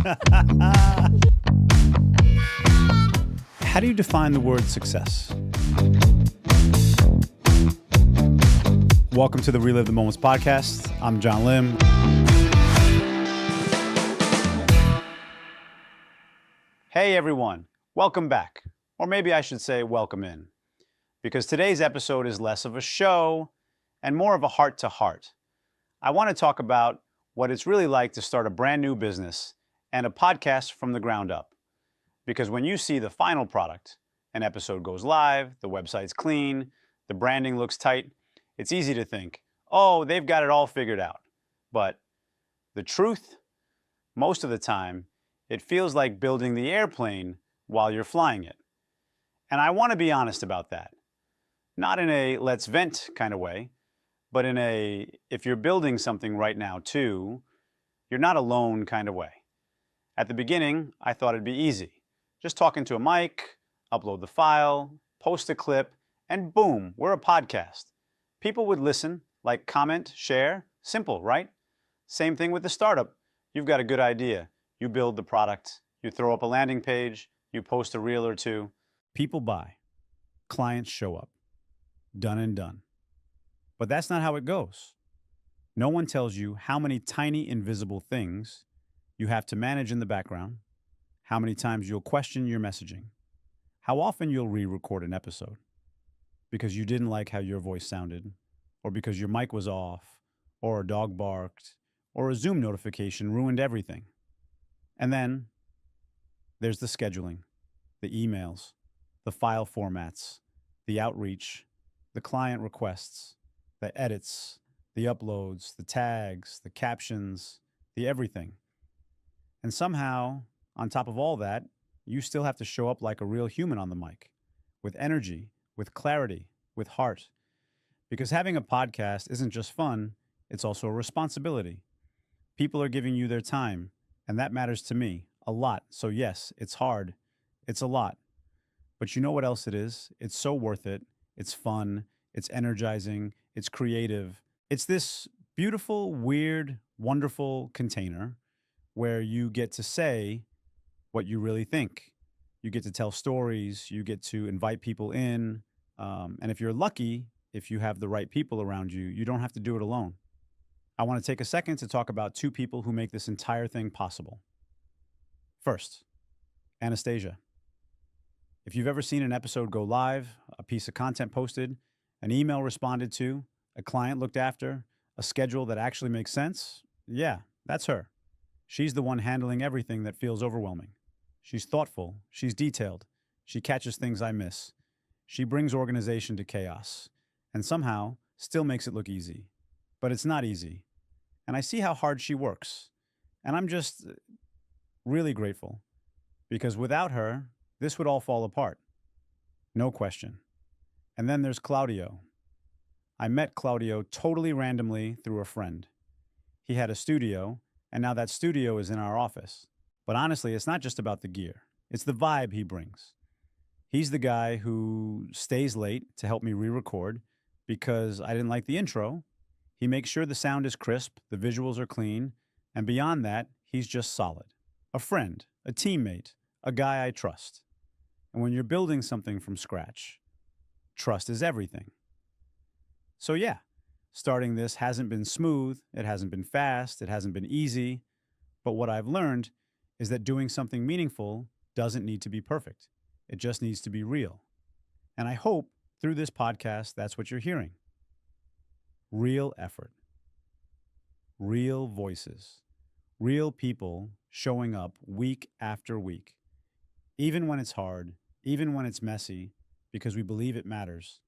How do you define the word success? Welcome to the Relive the Moments podcast. I'm John Lim. Hey everyone, welcome back. Or maybe I should say welcome in. Because today's episode is less of a show and more of a heart-to-heart. I want to talk about what it's really like to start a brand new business and a podcast from the ground up. Because when you see the final product, an episode goes live, the website's clean, the branding looks tight, it's easy to think, oh, they've got it all figured out. But the truth, most of the time, it feels like building the airplane while you're flying it. And I want to be honest about that. Not in a let's vent kind of way, but in a if you're building something right now too, you're not alone kind of way. At the beginning, I thought it'd be easy. Just talk into a mic, upload the file, post a clip, and boom, we're a podcast. People would listen, like, comment, share. Simple, right? Same thing with the startup. You've got a good idea. You build the product, you throw up a landing page, you post a reel or two. People buy. Clients show up. Done and done. But that's not how it goes. No one tells you how many tiny invisible things you have to manage in the background, how many times you'll question your messaging, how often you'll re-record an episode because you didn't like how your voice sounded, or because your mic was off, or a dog barked, or a Zoom notification ruined everything. And then there's the scheduling, the emails, the file formats, the outreach, the client requests, the edits, the uploads, the tags, the captions, the everything. And somehow, on top of all that, you still have to show up like a real human on the mic, with energy, with clarity, with heart. Because having a podcast isn't just fun, it's also a responsibility. People are giving you their time, and that matters to me a lot. So yes, it's hard. It's a lot. But you know what else it is? It's so worth it. It's fun. It's energizing. It's creative. It's this beautiful, weird, wonderful container where you get to say what you really think. You get to tell stories. You get to invite people in. And if you're lucky, if you have the right people around you, you don't have to do it alone. I want to take a second to talk about two people who make this entire thing possible. First, Anastasia. If you've ever seen an episode go live, a piece of content posted, an email responded to, a client looked after, a schedule that actually makes sense, yeah, that's her. She's the one handling everything that feels overwhelming. She's thoughtful, she's detailed, she catches things I miss. She brings organization to chaos, and somehow still makes it look easy. But it's not easy. And I see how hard she works. And I'm just really grateful. Because without her, this would all fall apart. No question. And then there's Claudio. I met Claudio totally randomly through a friend. He had a studio, and now that studio is in our office. But honestly, it's not just about the gear. It's the vibe he brings. He's the guy who stays late to help me re-record because I didn't like the intro. He makes sure the sound is crisp, the visuals are clean, and beyond that, he's just solid. A friend, a teammate, a guy I trust. And when you're building something from scratch, trust is everything. So yeah, starting this hasn't been smooth, it hasn't been fast, it hasn't been easy, but what I've learned is that doing something meaningful doesn't need to be perfect. It just needs to be real. And I hope through this podcast, that's what you're hearing. Real effort, real voices, real people showing up week after week, even when it's hard, even when it's messy, because we believe it matters.